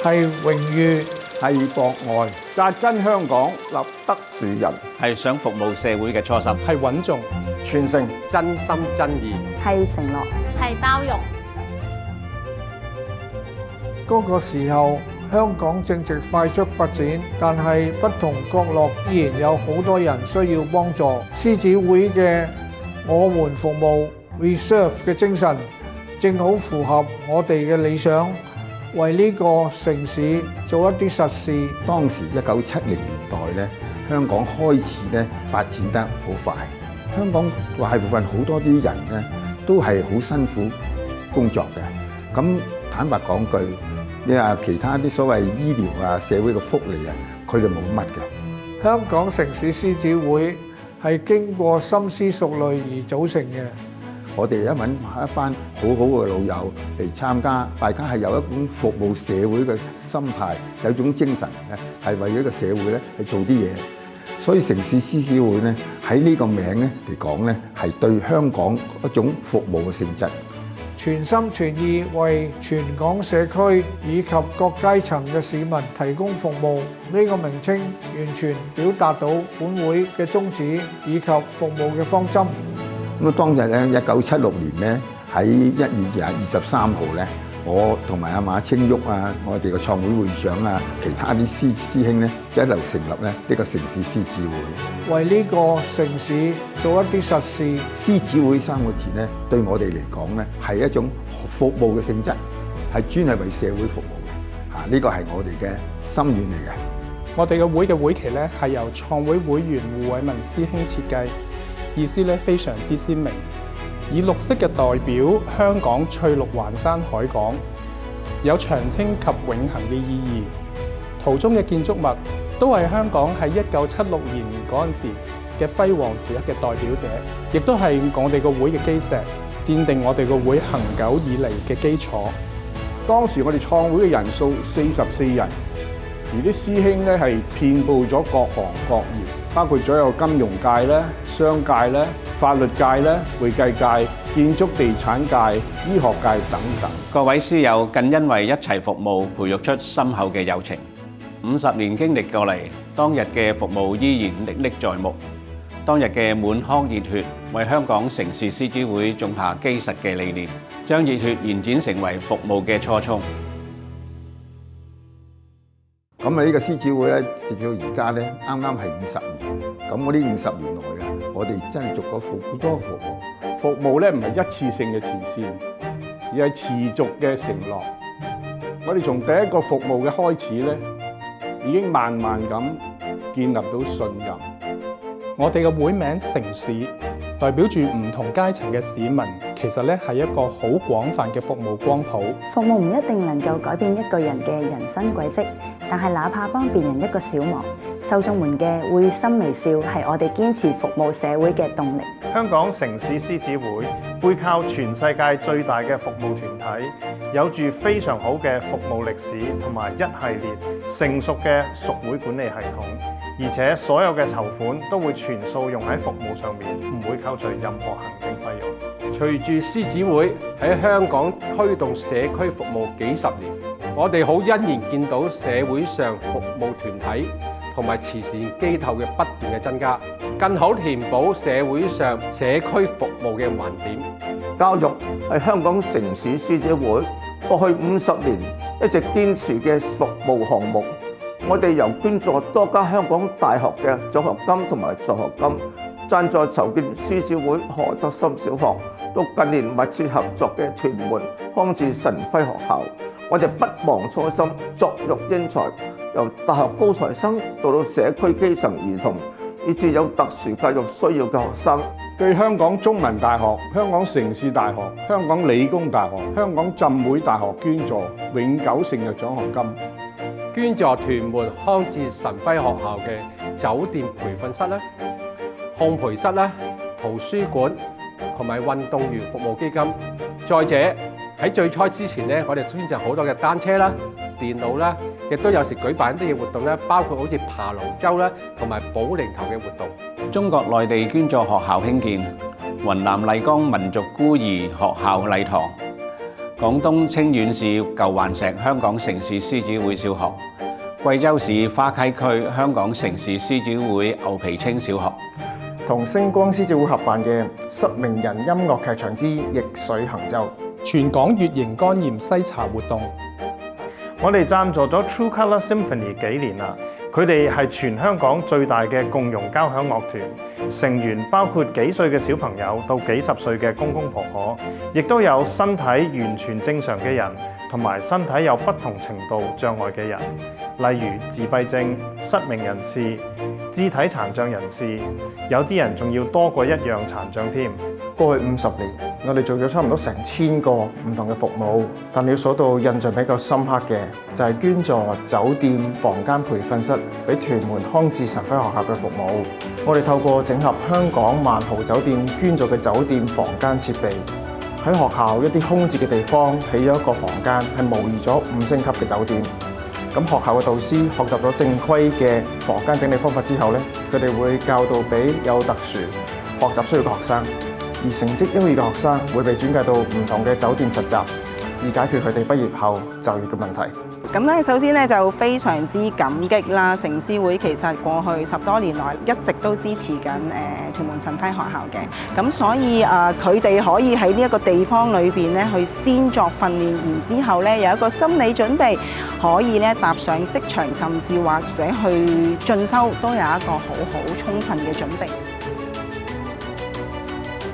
係榮譽，係博愛，扎根香港，立德樹人，係想服務社會嘅初心，係穩重，傳承真心真意，係承諾，係包容。嗰個時候，香港正值快速發展，但係不同角落依然有好多人需要幫助。獅子會嘅我們服務 We Serve 嘅精神，正好符合我哋嘅理想，為呢個城市做一啲實事。當時1970年代咧，香港開始咧發展得好快。香港大部分好多啲人咧都係好辛苦工作嘅。咁坦白講句，你話其他啲所謂醫療啊、社會嘅福利啊，佢哋冇乜嘅。香港城市獅子會係經過深思熟慮而組成嘅。我哋揾一班好好嘅老友嚟參加，大家係有一種服務社會嘅心態，有一種精神咧，係為咗個社會咧去做啲嘢。所以城市獅子會咧喺呢個名咧嚟講咧，係對香港一種服務嘅性質。全心全意為全港社區以及各階層嘅市民提供服務，呢個名稱完全表達到本會嘅宗旨以及服務嘅方針。咁當日咧，1976年咧喺1月23號咧，我同埋阿馬青旭啊，我哋嘅創會會長啊，其他啲師兄咧，就一路成立咧呢個城市獅子會，為呢個城市做一啲實事。獅子會3個字咧，對我哋嚟講咧係一種服務嘅性質，係專係為社會服務嘅。呢個係我哋嘅心願嚟嘅。我哋嘅會嘅會旗咧係由創會會員胡偉文師兄設計，意思咧非常之鮮明，以綠色嘅代表香港翠綠環山海港，有長青及永恆嘅意義。圖中嘅建築物都係香港喺1976年嗰陣時嘅輝煌時刻嘅代表者，亦都係我哋個會嘅基石，奠定我哋個會恆久以嚟嘅基礎。當時我哋創會嘅人數44人，而啲師兄咧係遍佈咗各行各業，包括咗有金融界咧、商界咧、法律界咧、會計界、建築地產界、醫學界等等。各位師友更因為一齊服務，培育出深厚嘅友情。50年經歷過嚟，當日嘅服務依然歷歷在目。當日嘅滿腔熱血，為香港城市獅子會種下基實嘅理念，將熱血延展成為服務嘅初衷。咁啊，呢個獅子會咧，直到而家咧，啱啱係50年。咁我呢50年來啊，我哋真係做咗好多服務。服務咧唔係一次性嘅慈善，而係持續嘅承諾。我哋從第一個服務嘅開始咧，已經慢慢咁建立到信任。我哋嘅會名城市，代表住唔同階層嘅市民，其實咧係一個好廣泛嘅服務光譜。服務唔一定能夠改變一個人嘅人生軌跡，但係哪怕幫別人一個小忙，受眾們嘅會心微笑係我哋堅持服務社會嘅動力。香港城市獅子會背靠全世界最大嘅服務團體，有住非常好嘅服務歷史同埋一系列成熟嘅屬會管理系統，而且所有嘅籌款都會全數用喺服務上面，唔會扣除任何行政費用。隨住獅子會喺香港推動社區服務幾十年，我哋好欣然見到社會上服務團體同埋慈善機構嘅不斷嘅增加，更好填補社會上社區服務嘅盲點。教育係香港城市獅子會過去50年一直堅持嘅服務項目。我哋由捐助多間香港大學嘅獎學金同埋助學金，贊助籌建獅子會何德森小學，到近年密切合作嘅屯門匡智神輝學校。我哋不忘初心，作育英才，由大學高材生到社區基層兒童，以至有特殊教育需要嘅學生。對香港中文大學、香港城市大學、香港理工大學、香港浸會大學捐助永久性嘅獎學金，捐助屯門匡智神輝學校嘅酒店培訓室啦、烘焙室啦、圖書館同埋運動員服務基金。再者喺最初之前咧，我哋捐贈好多嘅單車啦、電腦啦，亦都有時舉辦一啲嘅活動咧，包括好似爬龍舟啦，同埋保齡球嘅活動。中國內地捐助學校興建，雲南麗江民族孤兒學校禮堂，廣東清遠市舊環石香港城市獅子會小學、貴州市花溪區香港城市獅子會牛皮青小學，同星光獅子會合辦嘅失明人音樂劇場之逆水行舟，全港乙型肝炎篩查活動。我哋贊助咗 True Colour Symphony 幾年啦，佢哋係全香港最大嘅共融交響樂團，成員包括幾歲嘅小朋友到幾十歲嘅公公婆婆，亦都有身體完全正常嘅人，同埋身體有不同程度障礙嘅人，例如自閉症、失明人士、肢體殘障人士，有啲人仲要多過一樣殘障添。過去50年，我哋做咗差唔多成1000個唔同嘅服務，但你數到印象比較深刻嘅就係捐助酒店房間培訓室俾屯門康智神輝學校嘅服務。我哋透過整合香港萬豪酒店捐助嘅酒店房間設備，喺學校一啲空置嘅地方起咗一個房間，係模擬咗5星級嘅酒店。咁學校嘅導師學習咗正規嘅房間整理方法之後咧，佢哋會教導俾有特殊學習需要嘅學生。而成績優異嘅學生會被轉介到唔同嘅酒店實習，以解決佢哋畢業後就業嘅問題。咁咧，首先咧就非常之感激啦！城獅會其實過去10多年來一直都支持緊屯門神輝學校嘅，咁所以佢哋可以喺呢一個地方裏邊咧去先作訓練，然之後咧有一個心理準備，可以咧踏上職場，甚至或者去進修，都有一個好充分嘅準備。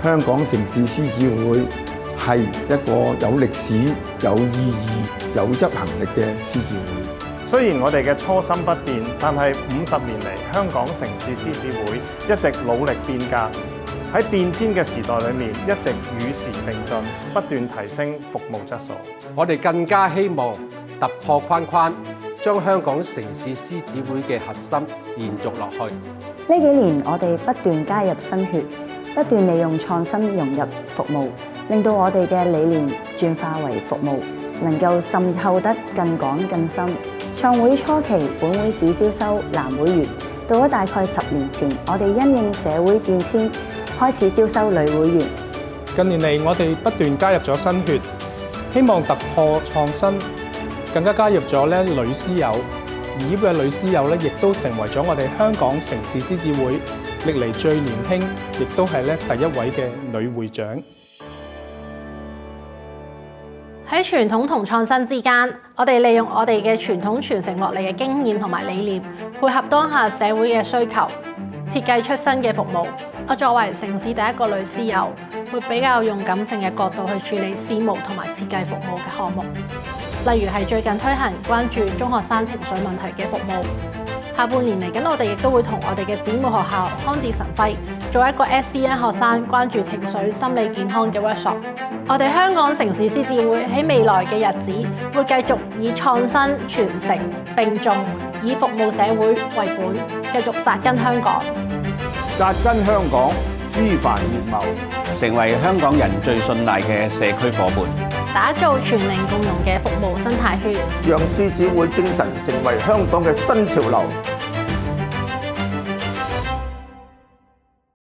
香港城市獅子會係一個有歷史、有意義、有執行力嘅獅子會。雖然我哋嘅初心不變，但係50年嚟，香港城市獅子會一直努力變革，喺變遷嘅時代裏面，一直與時並進，不斷提升服務質素。我哋更加希望突破框框，將香港城市獅子會嘅核心延續落去。呢幾年我哋不斷加入新血，不斷利用創新融入服務，令到我哋嘅理念轉化為服務，能夠滲透得更廣更深。創會初期，本會只招收男會員，到咗大概10年前，我哋因應社會變遷，開始招收女會員。近年嚟，我哋不斷加入咗新血，希望突破創新，更加加入咗女獅友。而呢位女獅友亦都成為咗我哋香港城市獅子會歷嚟最年輕，亦都係第一位嘅女會長。喺傳統同創新之間，我哋利用我哋嘅傳統傳承落嚟嘅經驗同埋理念，配合當下社會嘅需求，設計出新嘅服務。我作為城市第一個女獅友，會比較用感性嘅角度去處理事務同埋設計服務嘅項目。例如係最近推行關注中學生情緒問題嘅服務。下半年嚟緊，我哋亦都會同我哋嘅姊妹學校康智神輝做一個 SEN 學生關注情緒心理健康嘅 workshop。我哋香港城市獅子會喺未來嘅日子會繼續以創新、傳承並重，以服務社會為本，繼續扎根香港。扎根香港，枝繁葉茂，成為香港人最信賴嘅社區夥伴，打造全齡共融嘅服務生態圈，讓獅子會精神成為香港嘅新潮流。